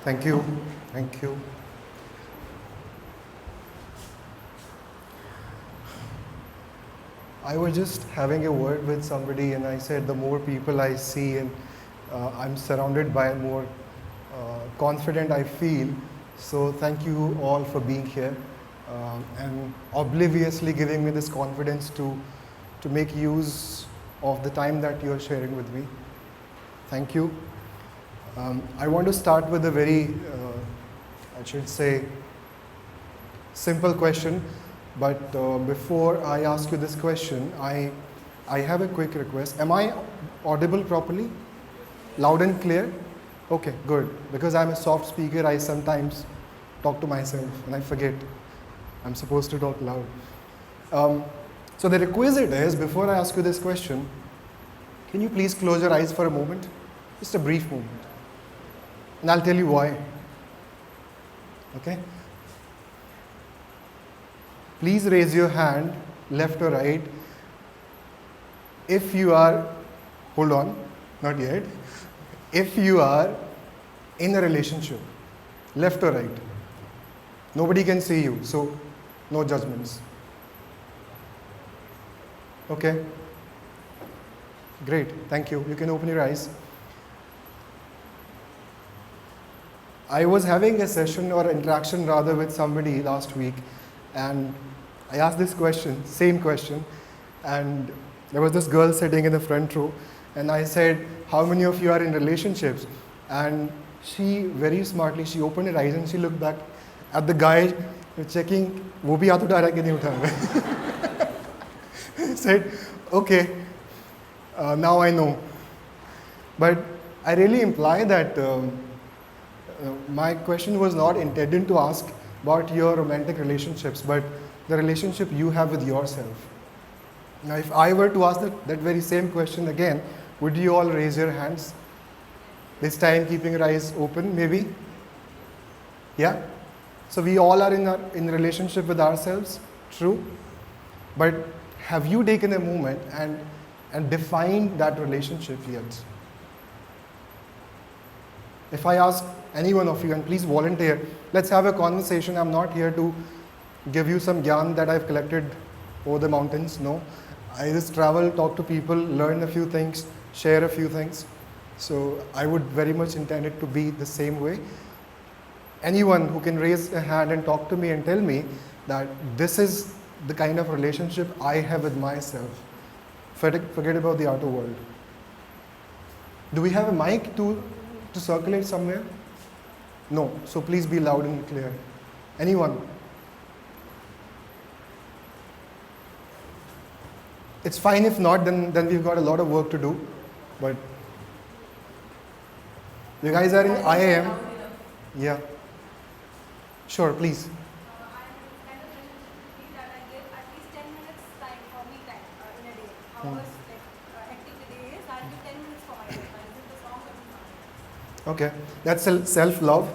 Thank you. Thank you. I was just having a word with somebody and I said the more people I see and I'm surrounded by, more confident I feel. So thank you all for being here and obliviously giving me this confidence to make use of the time that you're sharing with me. Thank you. I want to start with a very, I should say, simple question. But before I ask you this question, I have a quick request. Am I audible properly? Loud and clear? Okay, good. Because I'm a soft speaker, I sometimes talk to myself and I forget I'm supposed to talk loud. So the requisite is, before I ask you this question, can you please close your eyes for a moment? Just a brief moment. And I'll tell you why. Okay? Please raise your hand, left or right, if you are, hold on, not yet, if you are in a relationship, left or right. Nobody can see you, so no judgments. Okay? Great, thank you. You can open your eyes. I was having a session or interaction rather with somebody last week, and I asked this question, same question, and there was this girl sitting in the front row, and I said, how many of you are in relationships? And she very smartly, she opened her eyes and she looked back at the guy checking, wo bhi haath utha raha hai ki nahi utha raha. Said, okay, now I know. But I really imply that my question was not intended to ask about your romantic relationships, but the relationship you have with yourself. Now, if I were to ask that very same question again, would you all raise your hands? This time keeping your eyes open, maybe? Yeah? So we all are in relationship with ourselves, true? But have you taken a moment and defined that relationship yet? If I ask any one of you, and please volunteer, let's have a conversation. I'm not here to give you some gyan that I've collected over the mountains. No. I just travel, talk to people, learn a few things, share a few things. So I would very much intend it to be the same way. Anyone who can raise a hand and talk to me and tell me that this is the kind of relationship I have with myself. Forget about the outer world. Do we have a mic to circulate somewhere? No. So please be loud and clear. Anyone? It's fine if not, then we've got a lot of work to do. But you guys are in IIM. Yeah. Sure, please. I'm kind of relationship that I give at least 10 minutes time for me time in a day. However hectic the day is, I'll give 10 minutes for myself. I listen to songs or Okay, that's self-love,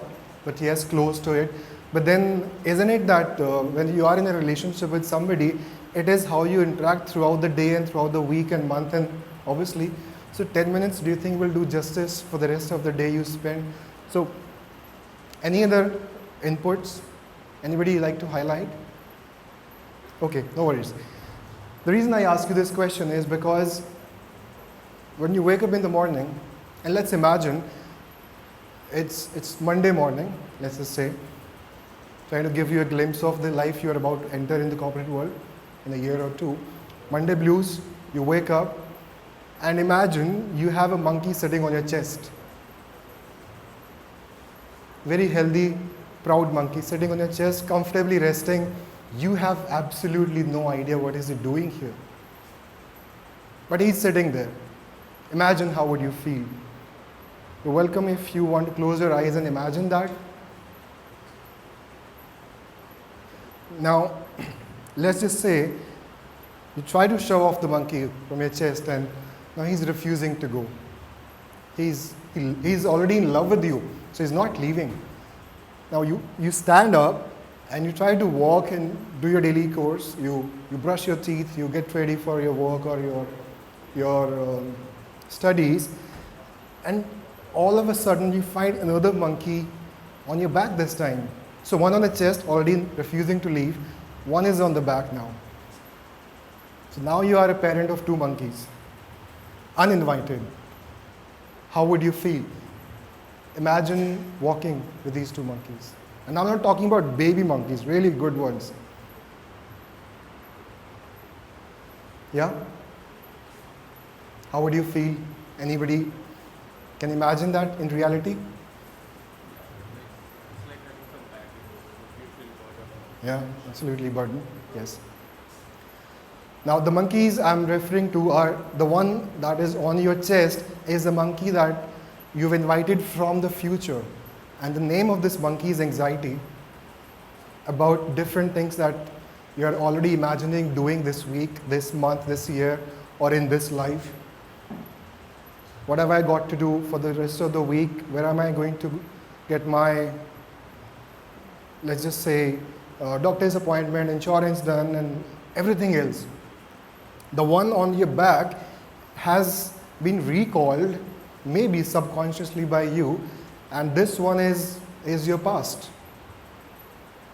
but yes, close to it. But then, isn't it that when you are in a relationship with somebody, it is how you interact throughout the day and throughout the week and month, and obviously, so 10 minutes, do you think will do justice for the rest of the day you spend? So, any other inputs? Anybody like to highlight? Okay, no worries. The reason I ask you this question is because when you wake up in the morning, and let's imagine it's Monday morning, let's just say, trying to give you a glimpse of the life you're about to enter in the corporate world in a year or two. Monday blues, you wake up and imagine you have a monkey sitting on your chest. Very healthy, proud monkey sitting on your chest, comfortably resting. You have absolutely no idea what is he doing here. But he's sitting there. Imagine how would you feel. You're welcome if you want to close your eyes and imagine that. Now, let's just say you try to shove off the monkey from your chest and now he's refusing to go. He's already in love with you, so he's not leaving. Now you stand up and you try to walk and do your daily course. You brush your teeth, you get ready for your work or your studies, and all of a sudden you find another monkey on your back this time. So one on the chest, already refusing to leave. One is on the back now. So now you are a parent of two monkeys, uninvited. How would you feel? Imagine walking with these two monkeys. And I'm not talking about baby monkeys, really good ones. Yeah? How would you feel? Anybody can imagine that in reality? Yeah, absolutely burden. Yes. Now the monkeys I'm referring to are the one that is on your chest is a monkey that you've invited from the future. And the name of this monkey is anxiety, about different things that you're already imagining doing this week, this month, this year, or in this life. What have I got to do for the rest of the week? Where am I going to get my, let's just say, doctor's appointment, insurance done, and everything else? The one on your back has been recalled, maybe subconsciously by you, and this one is your past.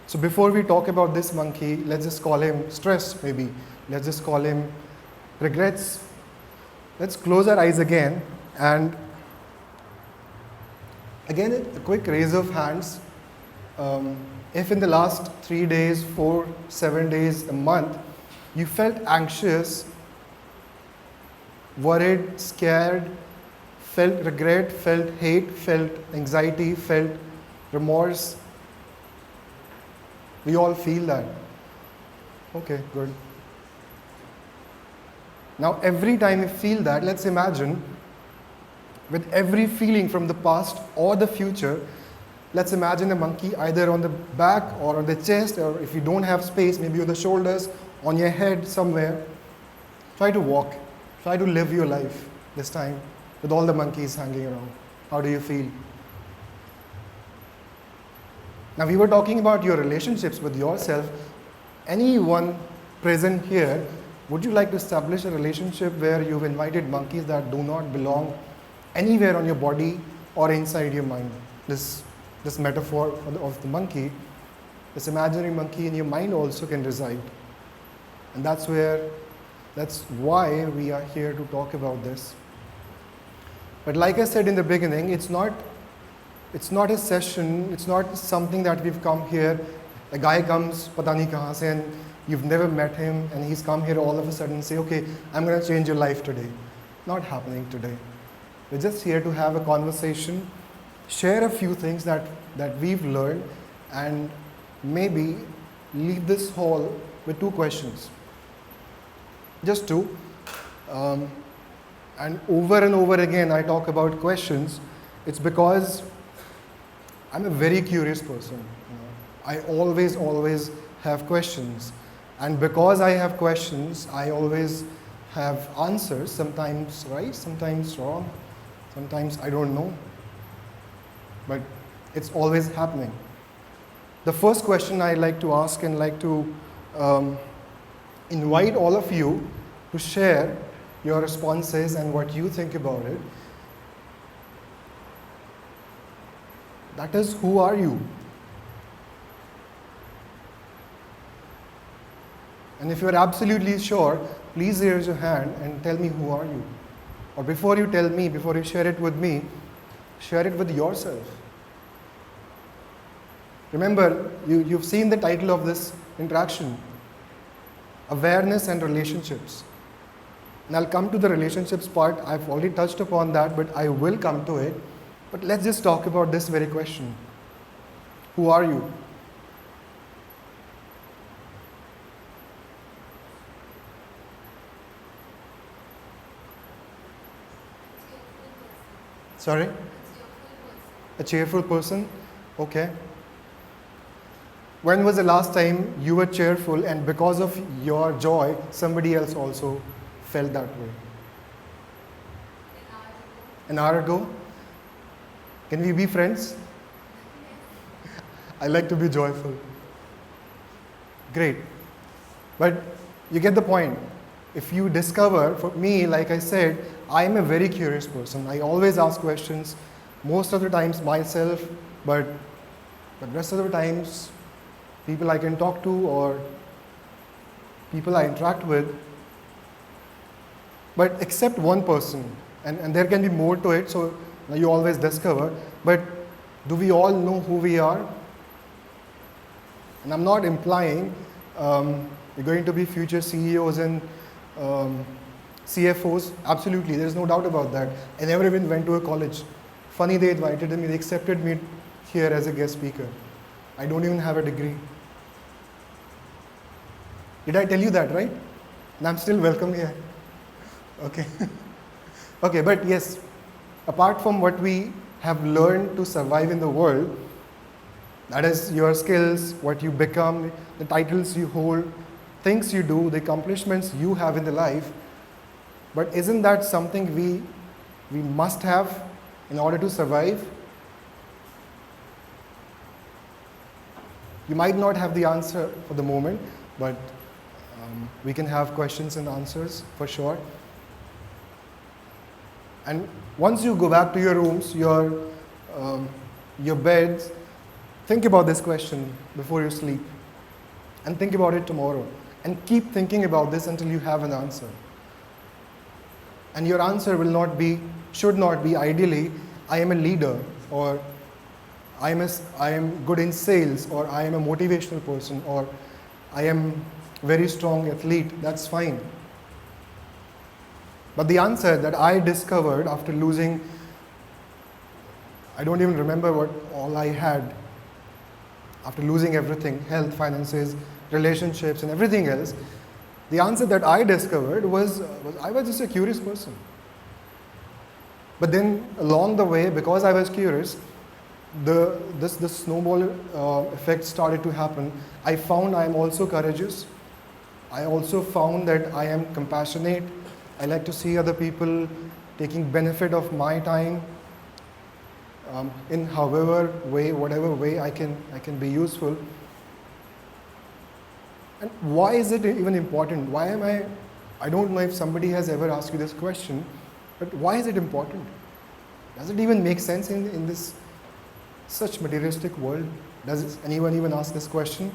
So before we talk about this monkey, let's just call him stress, maybe. Let's just call him regrets. Let's close our eyes again, and again, a quick raise of hands. If in the last 3 days, 4, 7 days, a month, you felt anxious, worried, scared, felt regret, felt hate, felt anxiety, felt remorse. We all feel that. Okay, good. Now, every time you feel that, let's imagine with every feeling from the past or the future, let's imagine a monkey either on the back or on the chest, or if you don't have space, maybe on the shoulders, on your head somewhere. Try to walk. Try to live your life this time with all the monkeys hanging around. How do you feel? Now, we were talking about your relationships with yourself. Anyone present here, would you like to establish a relationship where you've invited monkeys that do not belong anywhere on your body or inside your mind? This metaphor of the monkey, this imaginary monkey in your mind also can reside. And that's why we are here to talk about this. But like I said in the beginning, it's not a session, it's not something that we've come here, a guy comes, pata nahi kahan se, and you've never met him, and he's come here all of a sudden and say, okay, I'm going to change your life today. Not happening today. We're just here to have a conversation, share a few things that we've learned, and maybe leave this hall with 2 questions. Just 2. And over again I talk about questions. It's because I'm a very curious person. I always have questions. And because I have questions, I always have answers, sometimes right, sometimes wrong, sometimes I don't know. But it's always happening. The first question I like to ask and like to invite all of you to share your responses and what you think about it. That is, who are you? And if you're absolutely sure, please raise your hand and tell me, who are you? Or before you tell me, before you share it with me, share it with yourself. Remember, you've seen the title of this interaction, Awareness and Relationships. And I'll come to the relationships part. I've already touched upon that, but I will come to it. But let's just talk about this very question. Who are you? Sorry? A cheerful person? Okay. When was the last time you were cheerful and because of your joy, somebody else also felt that way? An hour ago? Can we be friends? I like to be joyful. Great. But you get the point. If you discover, for me, like I said, I'm a very curious person. I always ask questions, most of the times myself, but But rest of the times, people I can talk to or people I interact with, but except one person, and there can be more to it, so you always discover, but do we all know who we are? And I'm not implying you're going to be future CEOs and CFOs. Absolutely, there's no doubt about that. I never even went to a college. Funny, they invited me, they accepted me here as a guest speaker. I don't even have a degree. Did I tell you that, right? And I'm still welcome here. Okay. Okay, but yes, apart from what we have learned to survive in the world, that is your skills, what you become, the titles you hold, things you do, the accomplishments you have in the life, but isn't that something we must have in order to survive? You might not have the answer for the moment, but we can have questions and answers for sure. And once you go back to your rooms, your beds, think about this question before you sleep. And think about it tomorrow. And keep thinking about this until you have an answer. And your answer should not be ideally, I am a leader, or I am good in sales, or I am a motivational person, or I am very strong athlete. That's fine. But the answer that I discovered after losing, I don't even remember what all I had, after losing everything, health, finances, relationships, and everything else, the answer that I discovered was I was just a curious person. But then along the way, because I was curious, the snowball effect started to happen. I found I am also courageous. I also found that I am compassionate. I like to see other people taking benefit of my time in whatever way I can be useful. And why is it even important? I don't know if somebody has ever asked you this question, but why is it important? Does it even make sense in this such materialistic world? Does anyone even ask this question?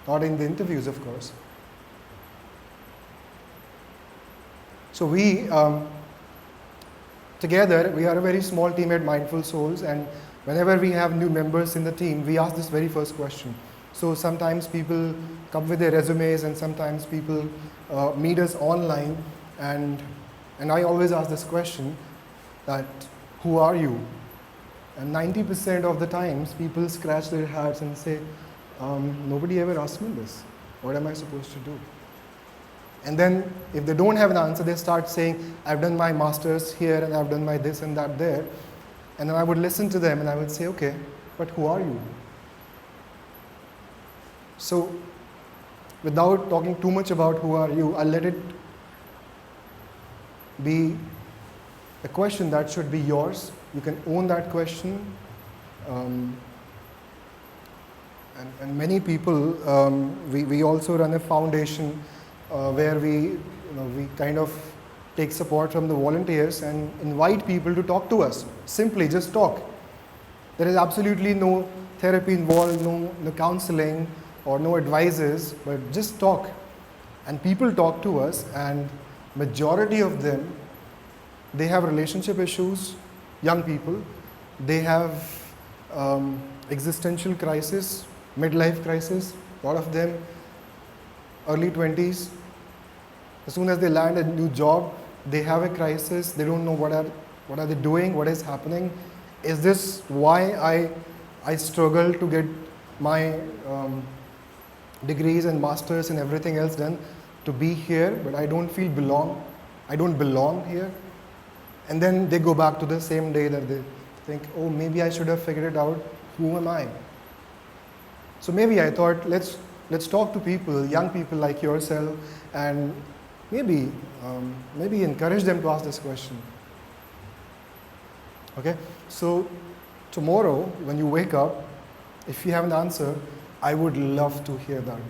Not in the interviews, of course. So together, we are a very small team at Mindful Souls, and whenever we have new members in the team, we ask this very first question. So sometimes people come with their resumes, and sometimes people meet us online, and I always ask this question, that who are you? And 90% of the times, people scratch their heads and say, nobody ever asked me this. What am I supposed to do? And then if they don't have an answer, they start saying, I've done my master's here, and I've done my this and that there. And then I would listen to them, and I would say, okay, but who are you? So without talking too much about who are you, I'll let it be a question that should be yours. You can own that question. And many people, we also run a foundation where we kind of take support from the volunteers and invite people to talk to us. Simply just talk. There is absolutely no therapy involved, no counseling or no advices, but just talk. And people talk to us, and majority of them, they have relationship issues, young people. They have existential crisis, midlife crisis, a lot of them early 20s. As soon as they land a new job, they have a crisis. They don't know what are they doing, what is happening. Is this why I struggle to get my degrees and masters and everything else done to be here, but I don't belong here? And then they go back to the same day that they think, oh, maybe I should have figured it out. Who am I? So maybe I thought, let's talk to people, young people like yourself, and maybe encourage them to ask this question. Okay? So tomorrow, when you wake up, if you have an answer, I would love to hear that.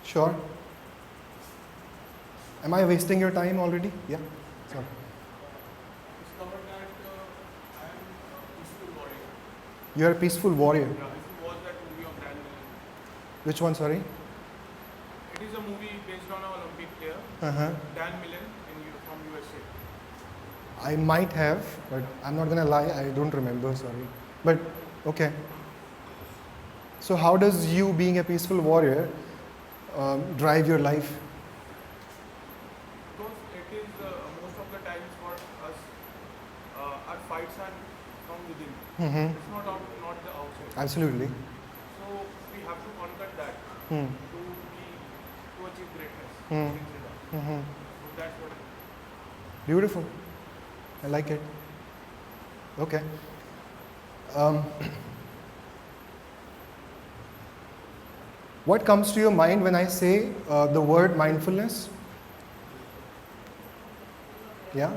Sure? Am I wasting your time already? Yeah? Sorry. Discovered that I am a peaceful warrior. You're a peaceful warrior. Yeah, if you watch that movie of Dan Millen, Which one, sorry? it is a movie based on an Olympic player, Uh-huh. Dan Millen, from USA. I might have, but I'm not gonna lie, I don't remember, sorry. But, okay. So how does you being a peaceful warrior drive your life? Because it is most of the times for us, our fights are from within. Mm-hmm. It's not the outside. Absolutely. So we have to conquer that Hmm. to achieve greatness. Hmm. Things like that. Mm-hmm. So that's what. Beautiful. I like it. Okay. What comes to your mind when I say the word mindfulness? Yeah?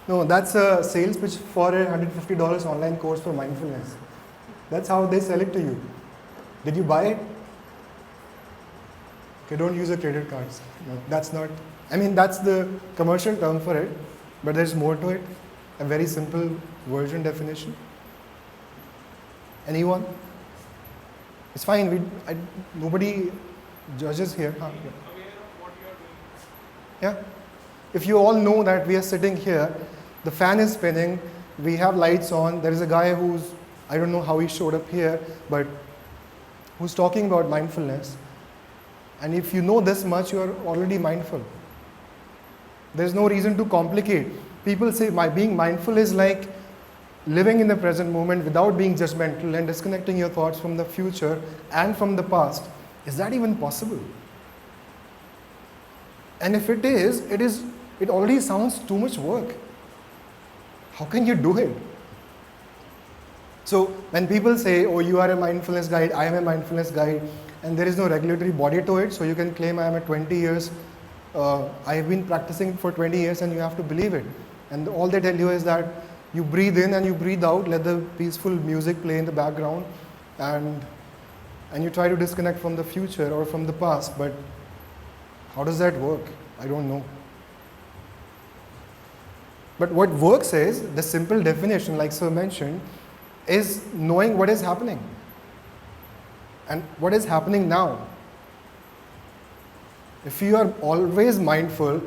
No, that's a sales pitch for a $150 online course for mindfulness. That's how they sell it to you. Did you buy it? Okay, don't use your credit cards. No, that's not. I mean, that's the commercial term for it, but there's more to it. A very simple version definition. Anyone? It's fine. Nobody judges here. Huh? Being aware of what you are doing. Yeah. If you all know that we are sitting here, the fan is spinning, we have lights on, there is a guy who's, I don't know how he showed up here, but who's talking about mindfulness. And if you know this much, you are already mindful. There's no reason to complicate. People say being mindful is like living in the present moment without being judgmental and disconnecting your thoughts from the future and from the past. Is that even possible? And if it is, it already sounds too much work. How can you do it? So when people say, oh, you are a mindfulness guide, I am a mindfulness guide, and there is no regulatory body to it, so you can claim I am at 20 years, I have been practicing for 20 years and you have to believe it. And all they tell you is that you breathe in and you breathe out, let the peaceful music play in the background, and you try to disconnect from the future or from the past, but how does that work? I don't know. But what works is, the simple definition, like Sir mentioned, is knowing what is happening. And what is happening now. If you are always mindful,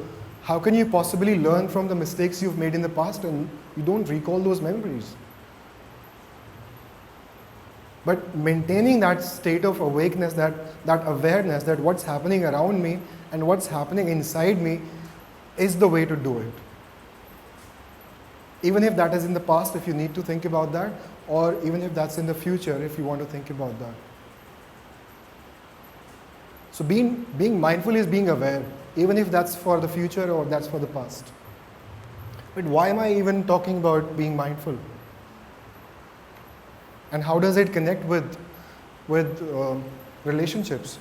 how can you possibly learn from the mistakes you've made in the past and you don't recall those memories? But maintaining that state of awakeness, that awareness that what's happening around me and what's happening inside me is the way to do it. Even if that is in the past, if you need to think about that, or even if that's in the future, if you want to think about that. So being mindful is being aware, even if that's for the future or that's for the past. But why am I even talking about being mindful? And how does it connect with relationships?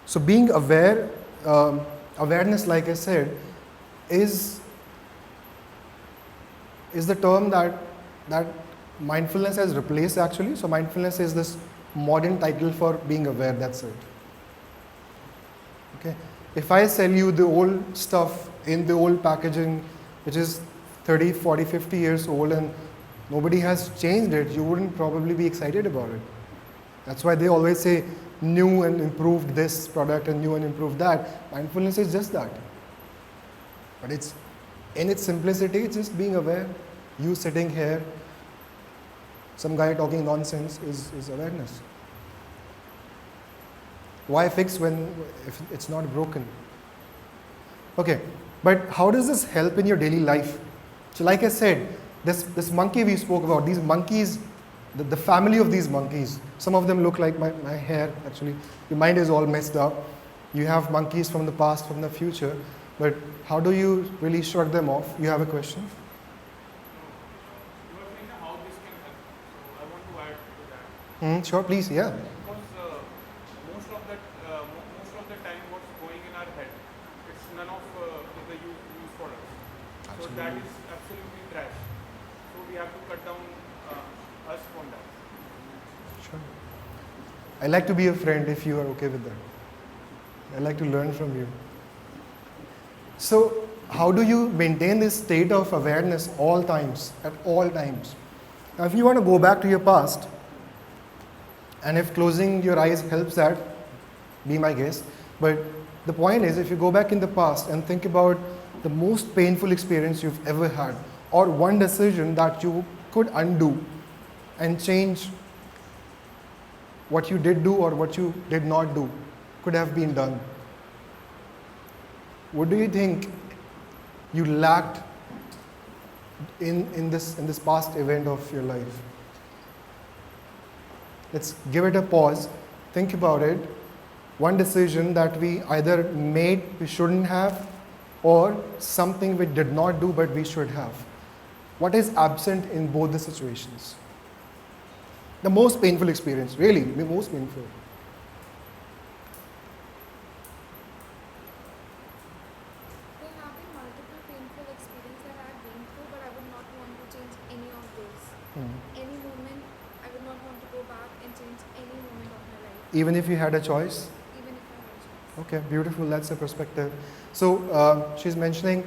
So being aware, awareness, like I said, is the term that mindfulness has replaced actually. So mindfulness is this modern title for being aware, that's it. Okay. If I sell you the old stuff in the old packaging, which is 30, 40, 50 years old and nobody has changed it, you wouldn't probably be excited about it. That's why they always say new and improved this product and new and improved that. Mindfulness is just that. But it's, in its simplicity, it's just being aware. You sitting here, some guy talking nonsense is awareness. Why fix if it's not broken? Okay, but how does this help in your daily life? So like I said, this monkey we spoke about, these monkeys, the family of these monkeys, some of them look like my hair actually. Your mind is all messed up. You have monkeys from the past, from the future, but how do you really shrug them off? You have a question? You were saying how this can help. So I want to add to that. Sure, please, yeah. Because most of the time what's going in our head, it's none of the use for us. So that is absolutely trash. So we have to cut down us from that. Sure. I like to be a friend if you are okay with that. I like to learn from you. So, how do you maintain this state of awareness all times, at all times? Now, if you want to go back to your past, and if closing your eyes helps that, be my guest. But the point is, if you go back in the past and think about the most painful experience you've ever had, or one decision that you could undo and change what you did do or what you did not do, could have been done. What do you think you lacked in this past event of your life? Let's give it a pause, think about it. One decision that we either made we shouldn't have, or something we did not do but we should have. What is absent in both the situations? The most painful experience, really, the most painful. There have been multiple painful experiences that I've been through, but I would not want to change any of those. Any moment, I would not want to go back and change any moment of my life, Even if you had a choice? even if I had a choice. Okay, beautiful, that's a perspective. So she's mentioning,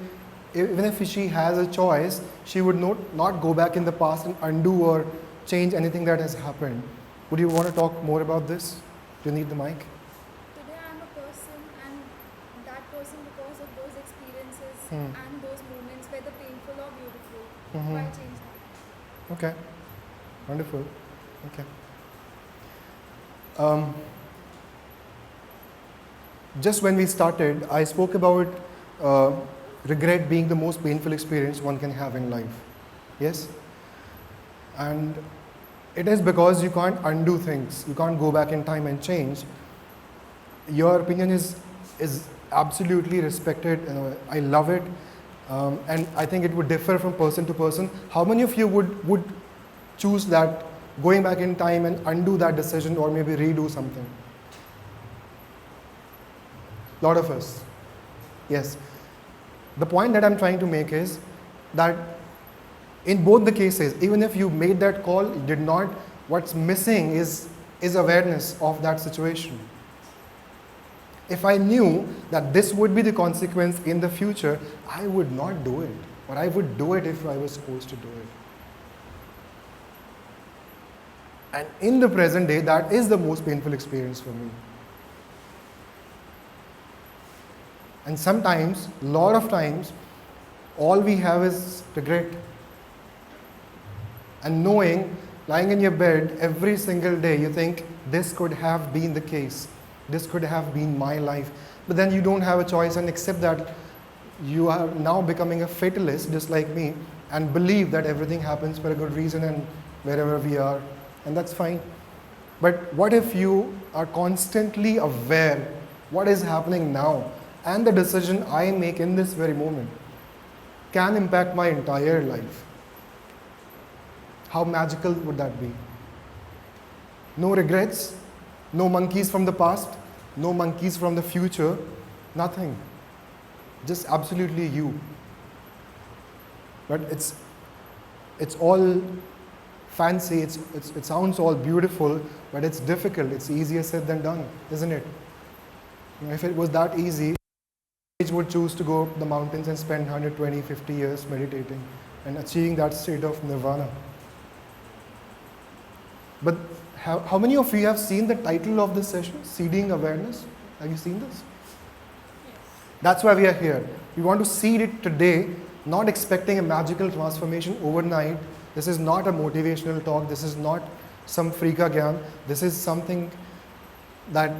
even if she has a choice, she would not go back in the past and undo or change anything that has happened. Would you want to talk more about this? Do you need the mic? Today I'm a person, and that person, because of those experiences Hmm. and those moments, whether painful or beautiful, Mhm. why change that? Okay, wonderful. Okay. Just when we started, I spoke about regret being the most painful experience one can have in life. Yes? And it is because you can't undo things. You can't go back in time and change. Your opinion is absolutely respected. I love it. And I think it would differ from person to person. How many of you would choose that, going back in time and undo that decision, or maybe redo something? A lot of us. Yes. The point that I'm trying to make is that in both the cases, even if you made that call, you did not, what's missing is awareness of that situation. If I knew that this would be the consequence in the future, I would not do it. Or I would do it if I was supposed to do it. And in the present day, that is the most painful experience for me. And sometimes, a lot of times, all we have is regret. And knowing, lying in your bed every single day, you think, this could have been the case. This could have been my life. But then you don't have a choice and accept that you are now becoming a fatalist, just like me, and believe that everything happens for a good reason and wherever we are. And that's fine. But what if you are constantly aware what is happening now, and the decision I make in this very moment can impact my entire life? How magical would that be? No regrets, no monkeys from the past, no monkeys from the future, nothing. Just absolutely you. But it's all fancy, it sounds all beautiful, but it's difficult. It's easier said than done, isn't it? If it was that easy, each would choose to go up the mountains and spend 120, 50 years meditating and achieving that state of nirvana. But how many of you have seen the title of this session, Seeding Awareness? Have you seen this? That's why we are here. We want to seed it today, not expecting a magical transformation overnight. This is not a motivational talk. This is not some freaka gyan. This is something that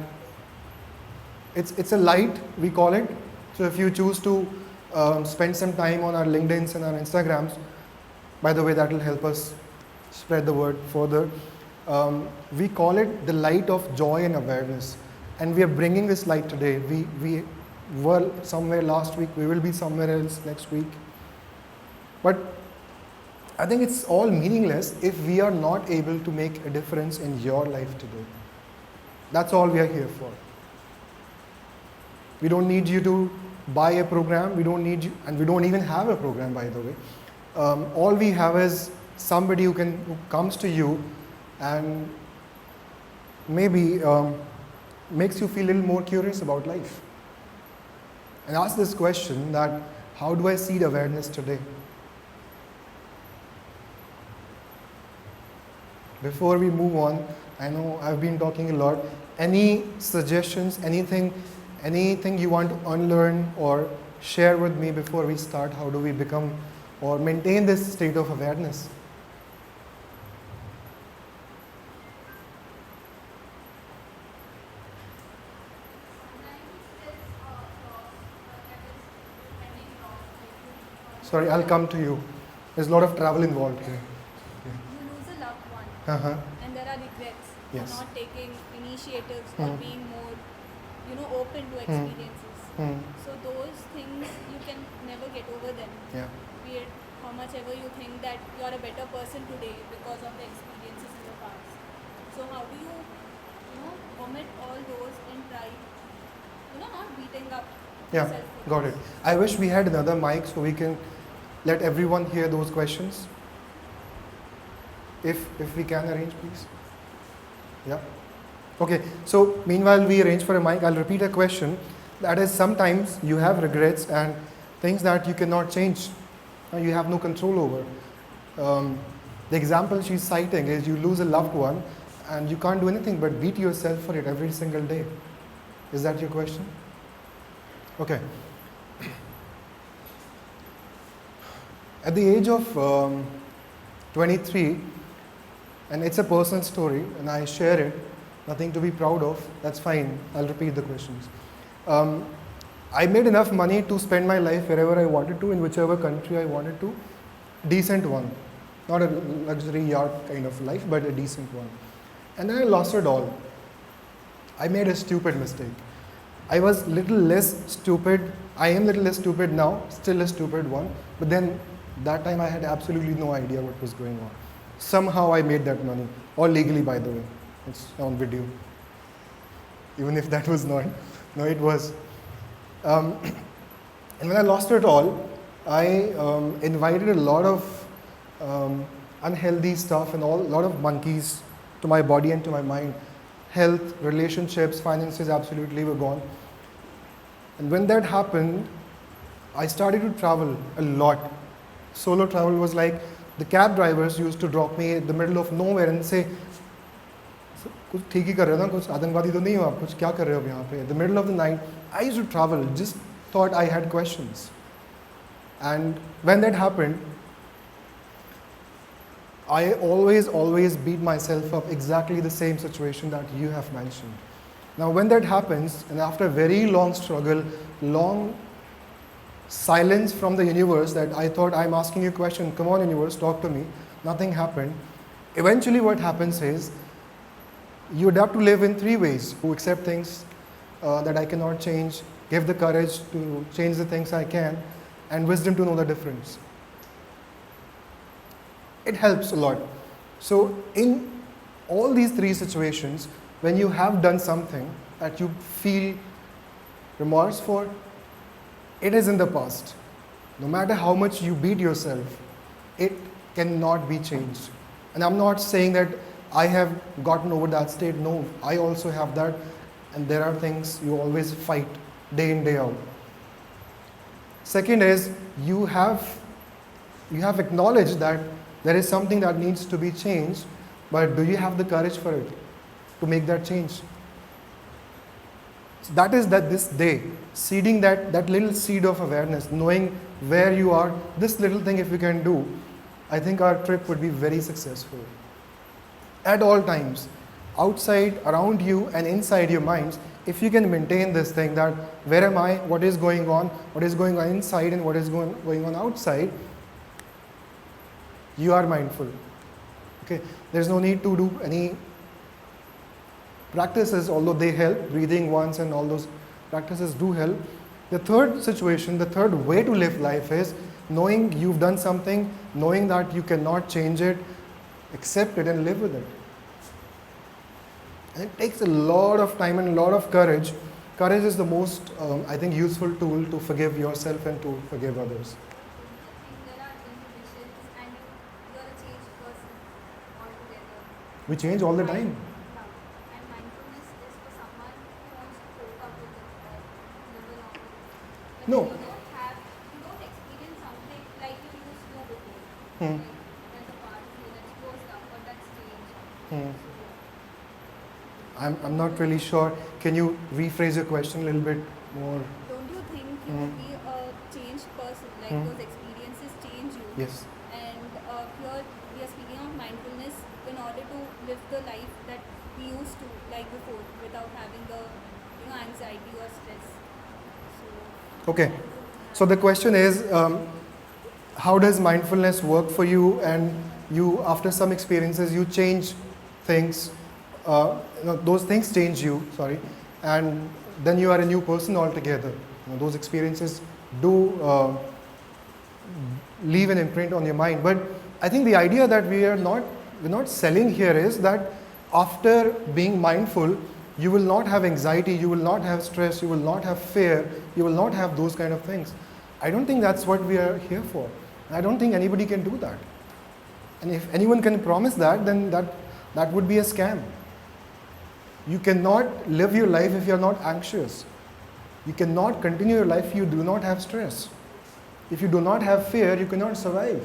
it's a light, we call it. So if you choose to spend some time on our LinkedIns and our Instagrams, by the way, that will help us spread the word further. We call it the light of joy and awareness. And we are bringing this light today. We were somewhere last week, we will be somewhere else next week. But I think it's all meaningless if we are not able to make a difference in your life today. That's all we are here for. We don't need you to buy a program, we don't need you, and we don't even have a program, by the way. All we have is somebody who comes to you and maybe makes you feel a little more curious about life. And ask this question that, how do I seed awareness today? Before we move on, I know I've been talking a lot. Any suggestions, anything you want to unlearn or share with me before we start? How do we become or maintain this state of awareness? Sorry, I'll come to you. There's a lot of travel involved here. You lose a loved one, Uh-huh. and there are regrets Yes. for not taking initiatives or being more, open to experiences. So those things you can never get over them. Yeah. Be it how much ever you think that you are a better person today because of the experiences in the past. So how do you, omit all those and try, not beating up Yeah, yourself for got those? it. I wish we had another mic so we can let everyone hear those questions. If we can arrange, please. Yeah. Okay, so meanwhile we arrange for a mic, I'll repeat a question. That is, sometimes you have regrets and things that you cannot change, you have no control over. The example she's citing is you lose a loved one and you can't do anything but beat yourself for it every single day. Is that your question? Okay. At the age of 23, and it's a personal story, and I share it, nothing to be proud of, that's fine, I'll repeat the questions. I made enough money to spend my life wherever I wanted to, in whichever country I wanted to, decent one. Not a luxury yacht kind of life, but a decent one. And then I lost it all. I made a stupid mistake. I was little less stupid. I am little less stupid now, still a stupid one. But then that time I had absolutely no idea what was going on. Somehow I made that money, all legally, by the way. It's on video. Even if that was not, no, it was. And when I lost it all, I invited a lot of unhealthy stuff and a lot of monkeys to my body and to my mind. Health, relationships, finances absolutely were gone. And when that happened, I started to travel a lot. Solo travel was like, the cab drivers used to drop me in the middle of nowhere and say, कुछ ठीक ही कर रहे हो ना, कुछ आतंकवादी तो नहीं हो आप, कुछ क्या कर रहे हो यहाँ पे? The middle of the night, I used to travel, just thought I had questions. And when that happened, I always beat myself up exactly the same situation that you have mentioned. Now when that happens, and after a very long struggle, long silence from the universe that I thought, I'm asking you a question, come on universe, talk to me, nothing happened. Eventually what happens is, you adapt to live in three ways: to accept things that I cannot change, give the courage to change the things I can, and wisdom to know the difference. It helps a lot. So in all these three situations, when you have done something that you feel remorse for, it is in the past. No matter how much you beat yourself, it cannot be changed. And I'm not saying that I have gotten over that state. No, I also have that. And there are things you always fight day in, day out. Second is, you have acknowledged that there is something that needs to be changed, but do you have the courage for it, to make that change? So that is that this day, seeding that little seed of awareness, knowing where you are, this little thing if we can do, I think our trip would be very successful. At all times, outside, around you and inside your minds, if you can maintain this thing that where am I, what is going on inside and what is going on outside, you are mindful. Okay, there's no need to do any practices, although they help, breathing once and all those practices do help. The third situation, the third way to live life is knowing you've done something, knowing that you cannot change it, accept it and live with it. And it takes a lot of time and a lot of courage. Courage is the most, I think, useful tool to forgive yourself and to forgive others. There are inhibitions and you're a changed person altogether. We change all the time. And mindfulness is for someone No. You don't experience something like you used to before. Hmm. Like, there's a part of you that's closed up or that's changed. Hmm. So, I'm not really sure. Can you rephrase your question a little bit more? don't you think you will be a changed person? Like those experiences change you. Yes. And here we are speaking of mindfulness in order to live the life that we used to like before without having the anxiety or stress. So Okay. So the question is, how does mindfulness work for you? And you, after some experiences, you change things. Those things change you. Sorry, and then you are a new person altogether. Those experiences do leave an imprint on your mind. But I think the idea that we're not selling here is that after being mindful, you will not have anxiety, you will not have stress, you will not have fear, you will not have those kind of things. I don't think that's what we are here for. I don't think anybody can do that. And if anyone can promise that, then that would be a scam. You cannot live your life if you're not anxious. You cannot continue your life if you do not have stress. If you do not have fear, you cannot survive.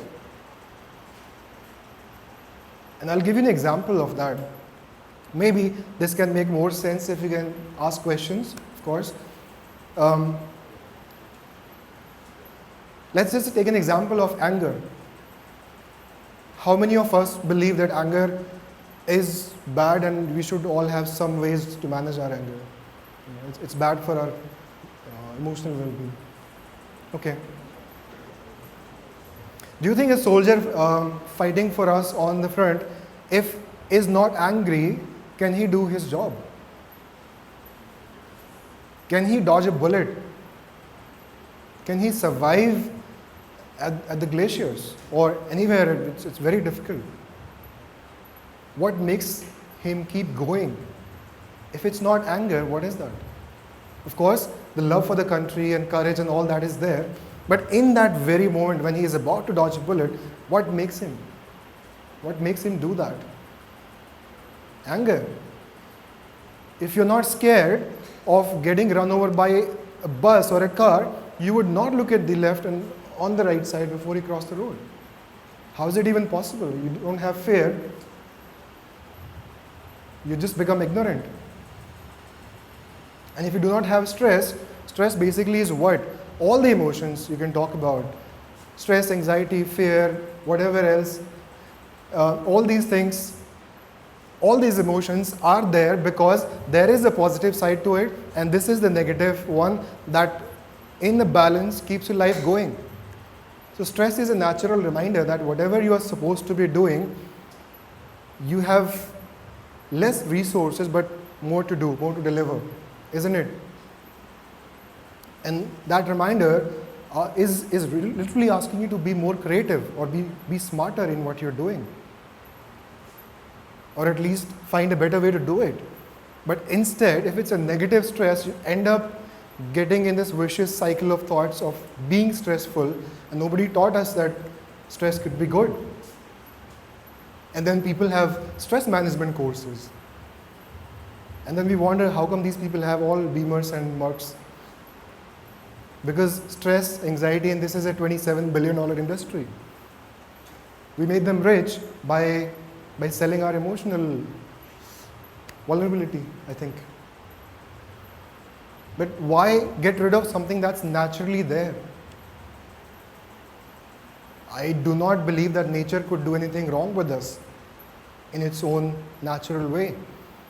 And I'll give you an example of that. Maybe this can make more sense if you can ask questions, of course. Let's just take an example of anger. How many of us believe that anger is bad and we should all have some ways to manage our anger? It's bad for our emotional well-being. Okay. Do you think a soldier fighting for us on the front, if is not angry, can he do his job? Can he dodge a bullet? Can he survive at the glaciers or anywhere? It's very difficult. What makes him keep going? If it's not anger, what is that? Of course, the love for the country and courage and all that is there. But in that very moment when he is about to dodge a bullet, what makes him? What makes him do that? Anger. If you're not scared of getting run over by a bus or a car, you would not look at the left and on the right side before you cross the road. How is it even possible? You don't have fear. You just become ignorant. And if you do not have stress, stress basically is what? All the emotions you can talk about. Stress, anxiety, fear, whatever else. All these things, all these emotions are there because there is a positive side to it, and this is the negative one that in the balance keeps your life going. So stress is a natural reminder that whatever you are supposed to be doing, you have less resources but more to do, more to deliver, isn't it? And that reminder is literally asking you to be more creative or be smarter in what you're doing. Or at least find a better way to do it. But instead, if it's a negative stress, you end up getting in this vicious cycle of thoughts of being stressful, and nobody taught us that stress could be good. And then people have stress management courses. And then we wonder how come these people have all Beamers and Mercs. Because stress, anxiety, and this is a $27 billion industry. We made them rich by selling our emotional vulnerability, I think. But why get rid of something that's naturally there? I do not believe that nature could do anything wrong with us in its own natural way.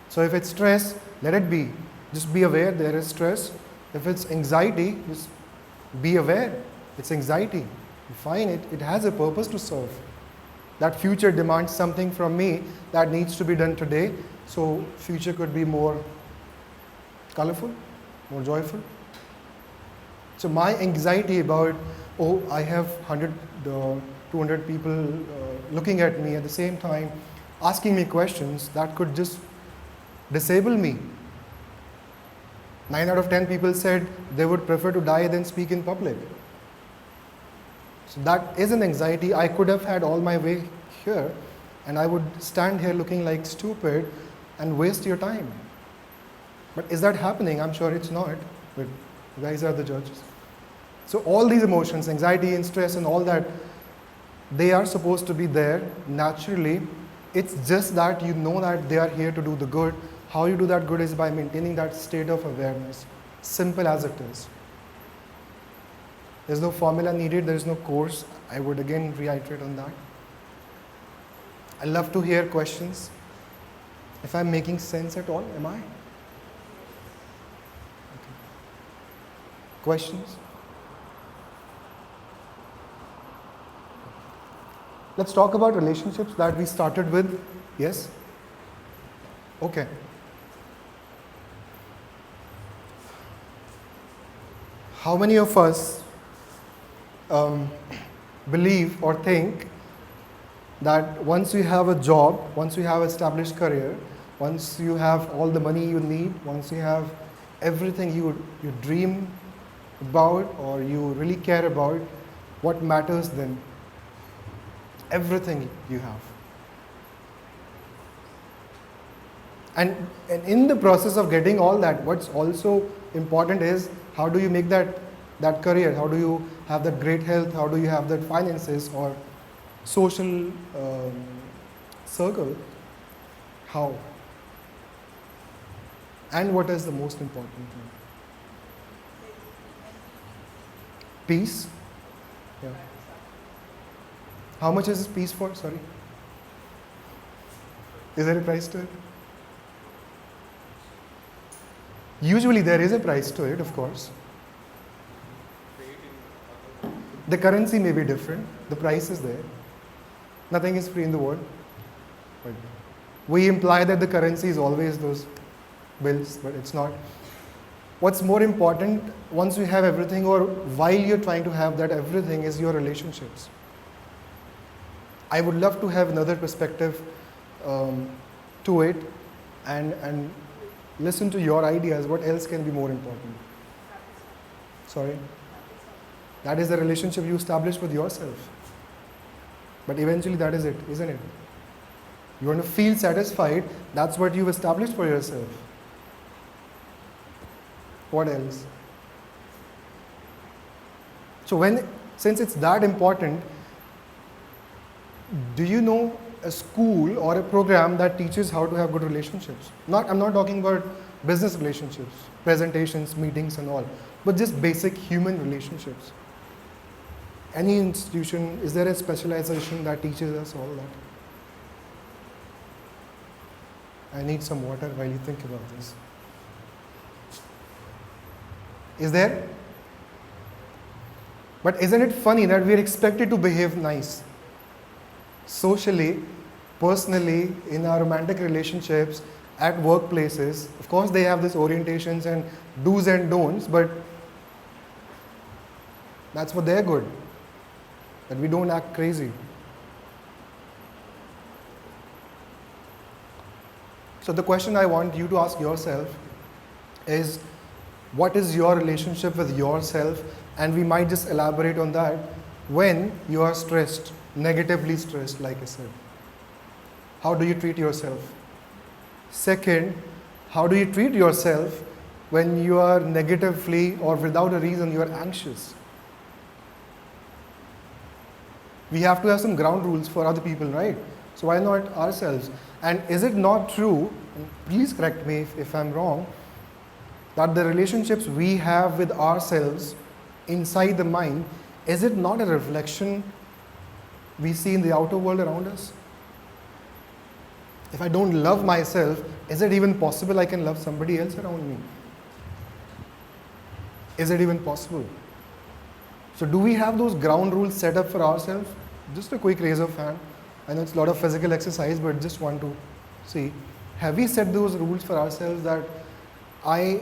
So if it's stress, let it be. Just be aware there is stress. If it's anxiety, just be aware it's anxiety. Fine, it has a purpose to serve. That future demands something from me that needs to be done today, so future could be more colorful, more joyful. So my anxiety about, I have 100, 200 people looking at me at the same time, asking me questions, that could just disable me. 9 out of 10 people said they would prefer to die than speak in public. So that is an anxiety. I could have had all my way here, and I would stand here looking like stupid and waste your time. But is that happening? I'm sure it's not, but you guys are the judges. So all these emotions, anxiety and stress and all that, they are supposed to be there naturally. It's just that you know that they are here to do the good. How you do that good is by maintaining that state of awareness. Simple as it is. There's no formula needed, there's no course. I would again reiterate on that. I love to hear questions. If I'm making sense at all, am I? Okay. Questions? Let's talk about relationships that we started with. Yes? Okay. How many of us believe or think that once you have a job, once you have established career, once you have all the money you need, once you have everything you dream about or you really care about, what matters then? Everything you have. And in the process of getting all that, what's also important is how do you make that career? How do you have that great health? How do you have that finances or social circle? How? And what is the most important thing? Peace? Yeah. How much is this peace for? Sorry. Is there a price to it? Usually there is a price to it, of course. The currency may be different. The price is there. Nothing is free in the world. But we imply that the currency is always those bills, but it's not. What's more important once you have everything or while you're trying to have that everything is your relationships. I would love to have another perspective to it and listen to your ideas. What else can be more important? Sorry? That is the relationship you establish with yourself. But eventually that is it, isn't it? You want to feel satisfied, that's what you've established for yourself. What else? So since it's that important, do you know a school or a program that teaches how to have good relationships? I'm not talking about business relationships, presentations, meetings and all, but just basic human relationships. Any institution, is there a specialization that teaches us all that? I need some water while you think about this. Is there? But isn't it funny that we are expected to behave nice? Socially, personally, in our romantic relationships, at workplaces, of course they have these orientations and do's and don'ts, but that's for their good, that we don't act crazy. So the question I want you to ask yourself is, what is your relationship with yourself? And we might just elaborate on that when you are stressed, negatively stressed, like I said. How do you treat yourself? Second, how do you treat yourself when you are negatively or without a reason you are anxious? We have to have some ground rules for other people, right? So why not ourselves? And is it not true, and please correct me if I'm wrong, that the relationships we have with ourselves inside the mind, is it not a reflection we see in the outer world around us? If I don't love myself, is it even possible I can love somebody else around me? Is it even possible? So do we have those ground rules set up for ourselves? Just a quick raise of hand. I know it's a lot of physical exercise, but just want to see. Have we set those rules for ourselves that I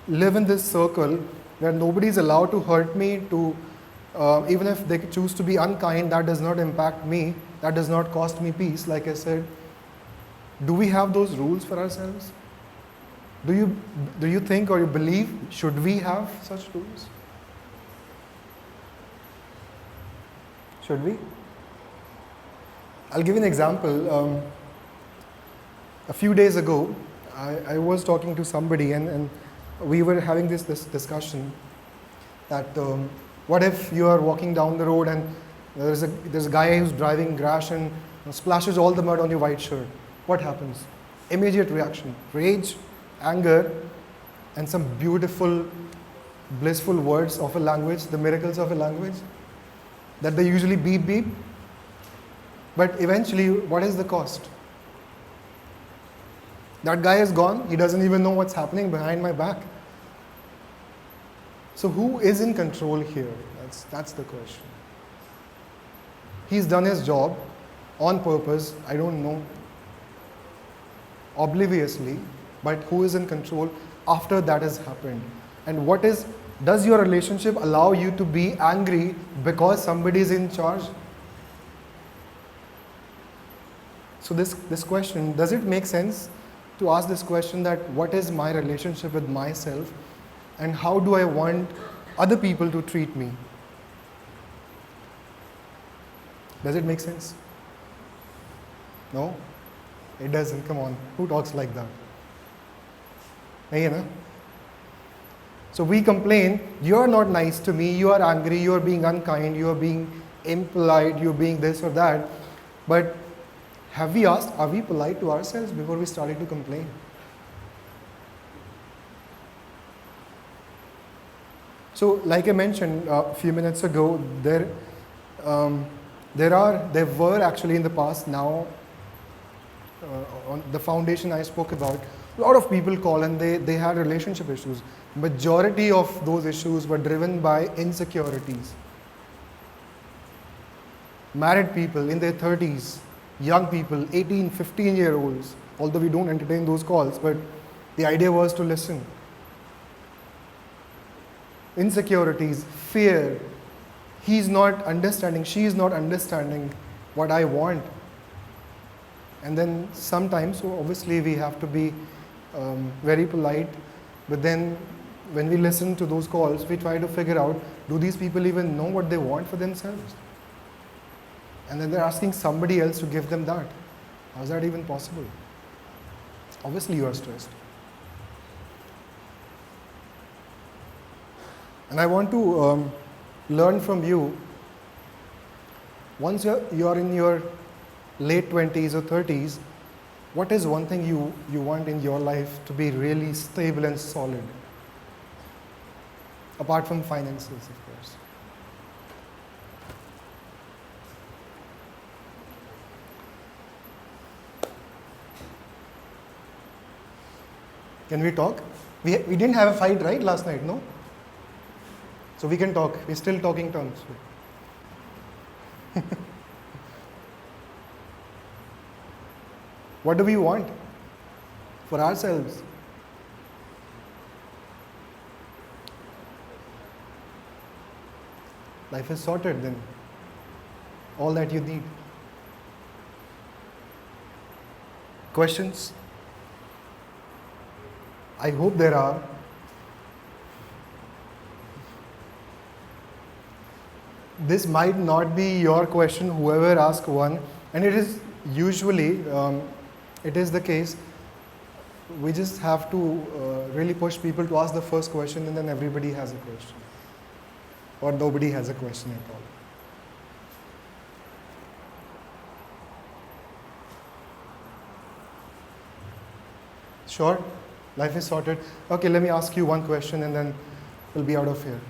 live in this circle where nobody is allowed to hurt me, even if they choose to be unkind, that does not impact me, that does not cost me peace, like I said. Do we have those rules for ourselves? Do you think or you believe, should we have such rules? Should we? I'll give you an example. A few days ago, I was talking to somebody and we were having this discussion that What if you are walking down the road and there's a guy who's driving rash and splashes all the mud on your white shirt? What happens? Immediate reaction, rage, anger, and some beautiful, blissful words of a language, the miracles of a language, that they usually beep beep. But eventually, what is the cost? That guy is gone, he doesn't even know what's happening behind my back. So who is in control here? That's the question. He's done his job on purpose, I don't know, obliviously, but who is in control after that has happened? And does your relationship allow you to be angry because somebody is in charge? So this question, does it make sense to ask this question, that what is my relationship with myself and how do I want other people to treat me? Does it make sense? No? It doesn't. Come on. Who talks like that? Nahi hai na? So we complain, you're not nice to me, you are angry, you are being unkind, you are being impolite, you're being this or that. But have we asked, are we polite to ourselves before we started to complain? So like I mentioned a few minutes ago, there were actually in the past now, on the foundation I spoke about, a lot of people call and they had relationship issues. Majority of those issues were driven by insecurities. Married people in their 30s, young people, 18, 15-year-olds, although we don't entertain those calls, but the idea was to listen. Insecurities, fear, he's not understanding, she is not understanding what I want. And then sometimes, so obviously we have to be very polite, but then when we listen to those calls, we try to figure out, do these people even know what they want for themselves? And then they're asking somebody else to give them that. How is that even possible? Obviously you are stressed. And I want to learn from you, once you're in your late 20s or 30s, what is one thing you want in your life to be really stable and solid? Apart from finances, of course. Can we talk? We didn't have a fight, right, last night, no? So we can talk. We're still talking terms. What do we want for ourselves? Life is sorted then. All that you need. Questions? I hope there are. This might not be your question, whoever asks one, and it is usually, it is the case. We just have to really push people to ask the first question, and then everybody has a question. Or nobody has a question at all. Sure? Life is sorted. Okay, let me ask you one question and then we'll be out of here.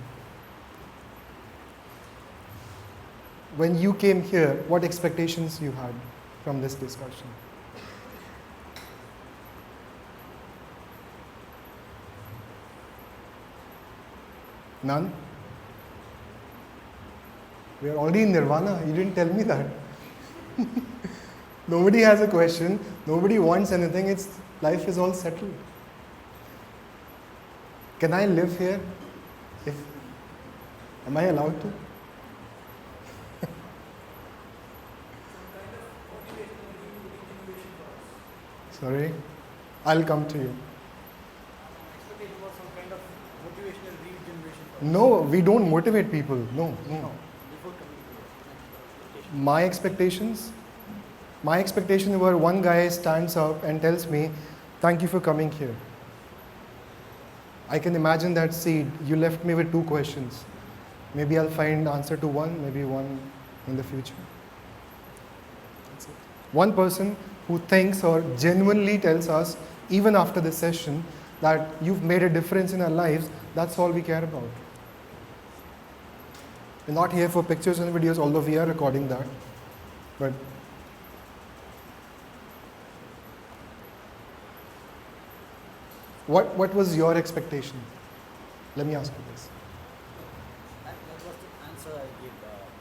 When you came here, what expectations you had from this discussion? None? We are already in nirvana. You didn't tell me that. Nobody has a question. Nobody wants anything. Life is all settled. Can I live here? Am I allowed to? Sorry? I'll come to you. Expectation was some kind of motivational regeneration. No, we don't motivate people. No. Before coming to your My expectations were one guy stands up and tells me, thank you for coming here. I can imagine that seed. You left me with two questions. Maybe I'll find answer to one, maybe one in the future. That's it. One person who thinks or genuinely tells us, even after this session, that you've made a difference in our lives, that's all we care about. We're not here for pictures and videos, although we are recording that. But what was your expectation? Let me ask you this. That was the answer I gave.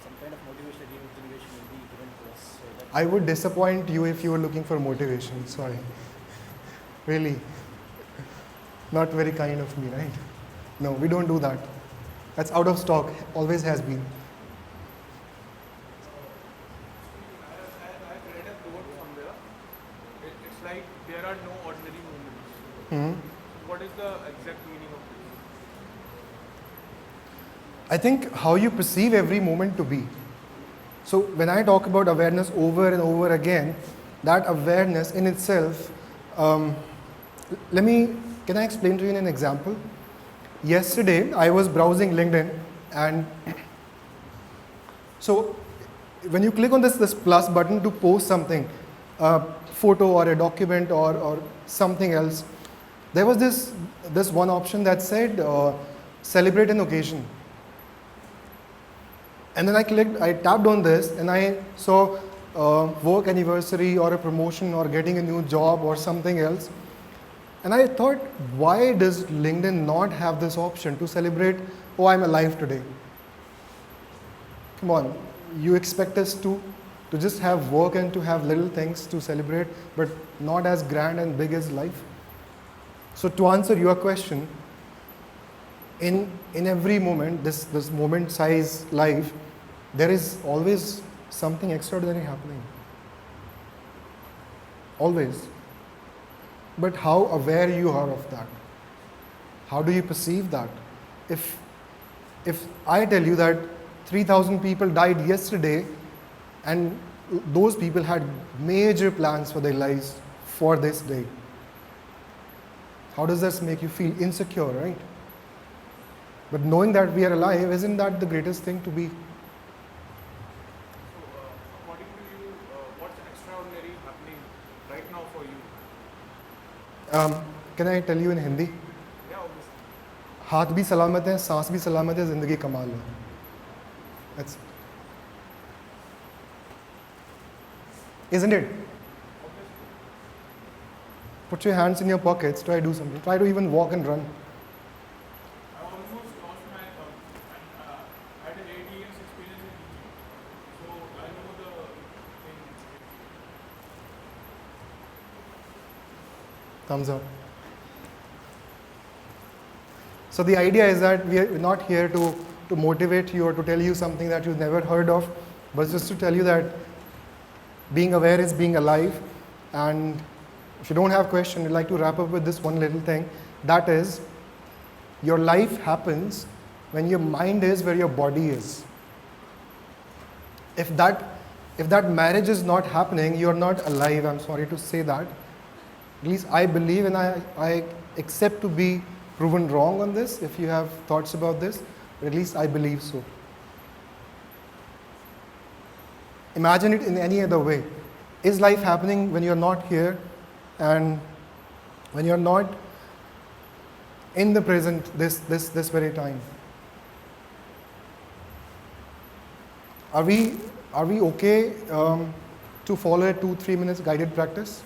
Some kind of motivation, re-motivation will be given to us. So that I would disappoint you if you were looking for motivation. Sorry. Really. Not very kind of me, right? No, we don't do that. That's out of stock. Always has been. I've read a quote somewhere. It's like there are no ordinary moments. Hmm. What is the exact meaning of this? I think how you perceive every moment to be. So when I talk about awareness over and over again, that awareness in itself, can I explain to you in an example? Yesterday, I was browsing LinkedIn, and so when you click on this plus button to post something, a photo or a document or something else, there was this one option that said celebrate an occasion. And then I tapped on this, and I saw work anniversary or a promotion or getting a new job or something else. And I thought, why does LinkedIn not have this option to celebrate, oh, I'm alive today? Come on, you expect us to just have work and to have little things to celebrate, but not as grand and big as life? So to answer your question, in every moment, this moment size life, there is always something extraordinary happening. Always. But how aware you are of that? How do you perceive that? If I tell you that 3,000 people died yesterday, and those people had major plans for their lives for this day, how does this make you feel? Insecure, right? But knowing that we are alive, isn't that the greatest thing to be? So, according to you, what's extraordinary happening right now for you? Can I tell you in Hindi? Yeah, obviously. हाथ भी सलामत है, सांस भी सलामत है, जिंदगी कमाल है. That's it. Isn't it? Obviously. Put your hands in your pockets, try to do something. Try to even walk and run. I almost lost my thumb, and I had an 8 years experience in teaching. So I know the thing. Thumbs up. So the idea is that we are not here to motivate you or to tell you something that you've never heard of, but just to tell you that being aware is being alive. And if you don't have question, I'd like to wrap up with this one little thing. That is, your life happens when your mind is where your body is. If that marriage is not happening, you're not alive. I'm sorry to say that. At least I believe, and I accept to be proven wrong on this if you have thoughts about this, but at least I believe so. Imagine it in any other way. Is life happening when you're not here and when you're not in the present this very time? Are we okay to follow a 2-3 minutes guided practice?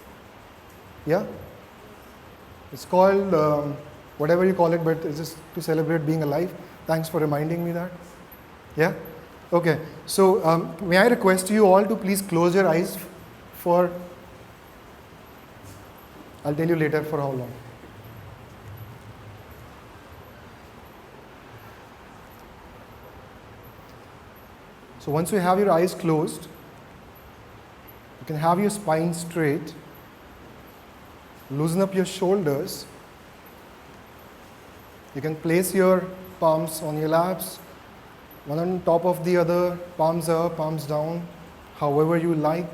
Yeah? It's called whatever you call it, but it's just to celebrate being alive. Thanks for reminding me that. Yeah? Okay. So may I request you all to please close your eyes for, I'll tell you later for how long. So once you have your eyes closed, you can have your spine straight, loosen up your shoulders. You can place your palms on your laps, one on top of the other, palms up, palms down, however you like.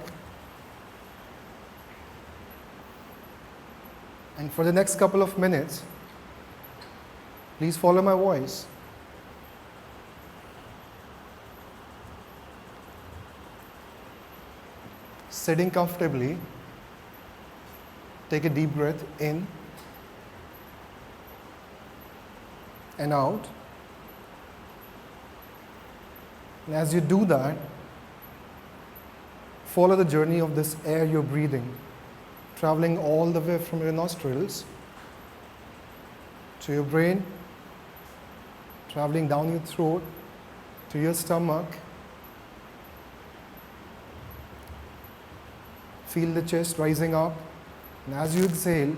And for the next couple of minutes, please follow my voice. Sitting comfortably, take a deep breath in and out. And as you do that, follow the journey of this air you're breathing, traveling all the way from your nostrils to your brain, traveling down your throat to your stomach. Feel the chest rising up, and as you exhale,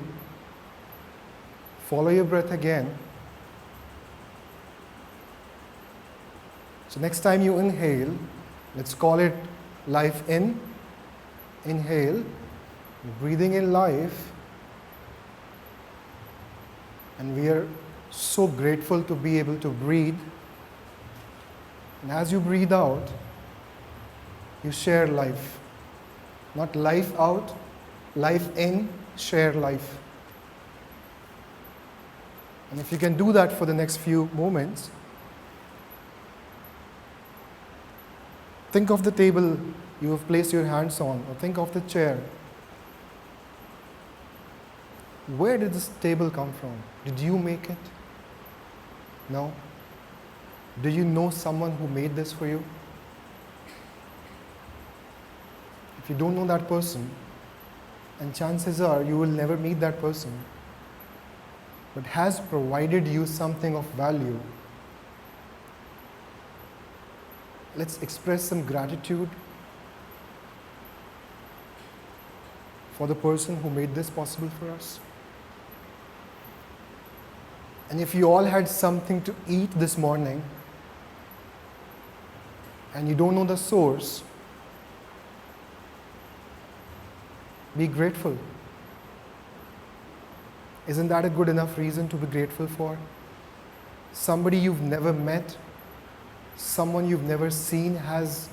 follow your breath again. So next time you inhale, let's call it life in. Inhale, breathing in life. And we are so grateful to be able to breathe. And as you breathe out, you share life. Not life out, life in, share life. And if you can do that for the next few moments, think of the table you have placed your hands on, or think of the chair. Where did this table come from? Did you make it? No. Do you know someone who made this for you? If you don't know that person, and chances are you will never meet that person, but has provided you something of value, let's express some gratitude for the person who made this possible for us. And if you all had something to eat this morning and you don't know the source, be grateful. Isn't that a good enough reason to be grateful for? Somebody you've never met, someone you've never seen has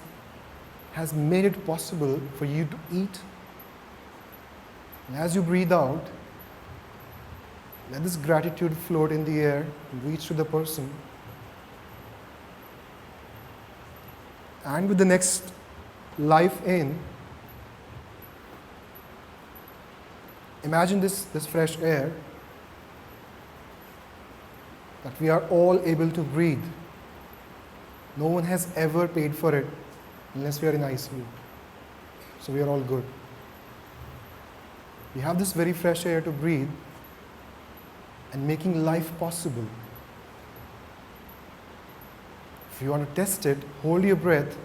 made it possible for you to eat. And as you breathe out, let this gratitude float in the air and reach to the person. And with the next life in, imagine this fresh air that we are all able to breathe. No one has ever paid for it unless we are in ICU. So we are all good. We have this very fresh air to breathe and making life possible. If you want to test it, hold your breath,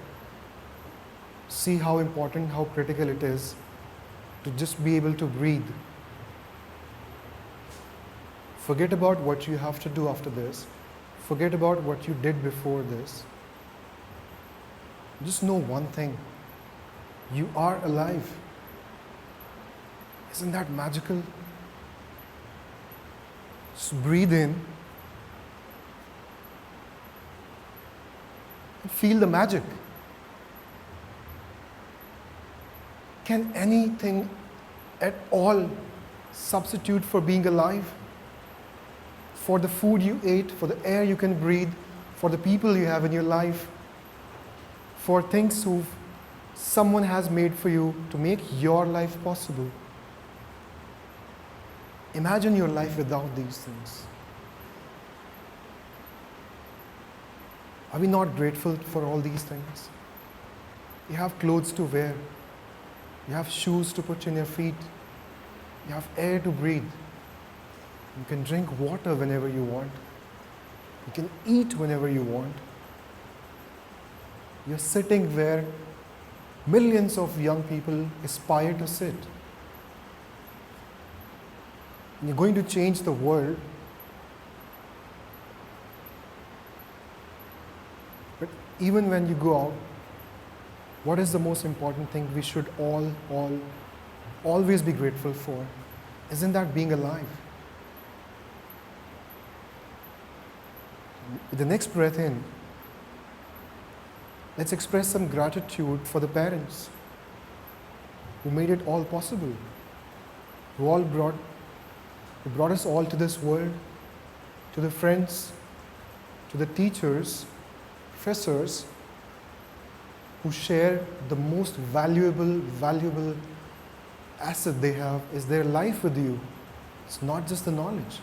see how important, how critical it is to just be able to breathe. Forget about what you have to do after this. Forget about what you did before this. Just know one thing. You are alive. Isn't that magical? Just breathe in and feel the magic. Can anything at all substitute for being alive? For the food you ate, for the air you can breathe, for the people you have in your life, for things someone has made for you to make your life possible. Imagine your life without these things. Are we not grateful for all these things? You have clothes to wear. You have shoes to put in your feet. You have air to breathe. You can drink water whenever you want. You can eat whenever you want. You're sitting where millions of young people aspire to sit. And you're going to change the world. But even when you go out, what is the most important thing we should always be grateful for? Isn't that being alive? With the next breath in, let's express some gratitude for the parents who made it all possible, who brought us all to this world, to the friends, to the teachers, professors, who share the most valuable asset they have is their life with you. It's not just the knowledge.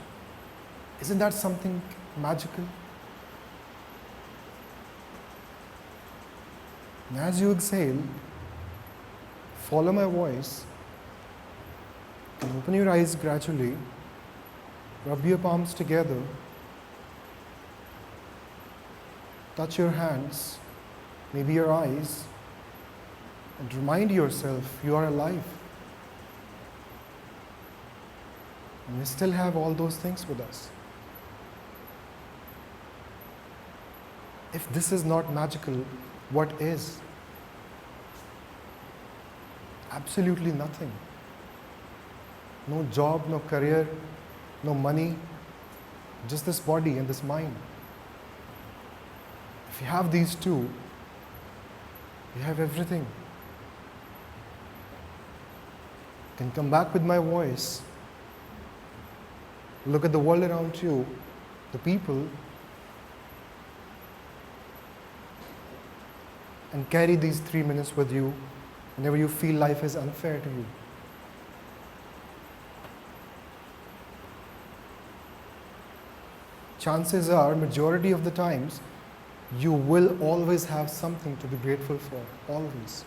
Isn't that something magical? And as you exhale, follow my voice and open your eyes gradually. Rub your palms together. Touch your hands, maybe your eyes, and remind yourself you are alive. And we still have all those things with us. If this is not magical, what is? Absolutely nothing. No job, no career, no money, just this body and this mind. If you have these two, you have everything. You can come back with my voice, look at the world around you, the people, and carry these 3 minutes with you whenever you feel life is unfair to you. Chances are, majority of the times, you will always have something to be grateful for, always.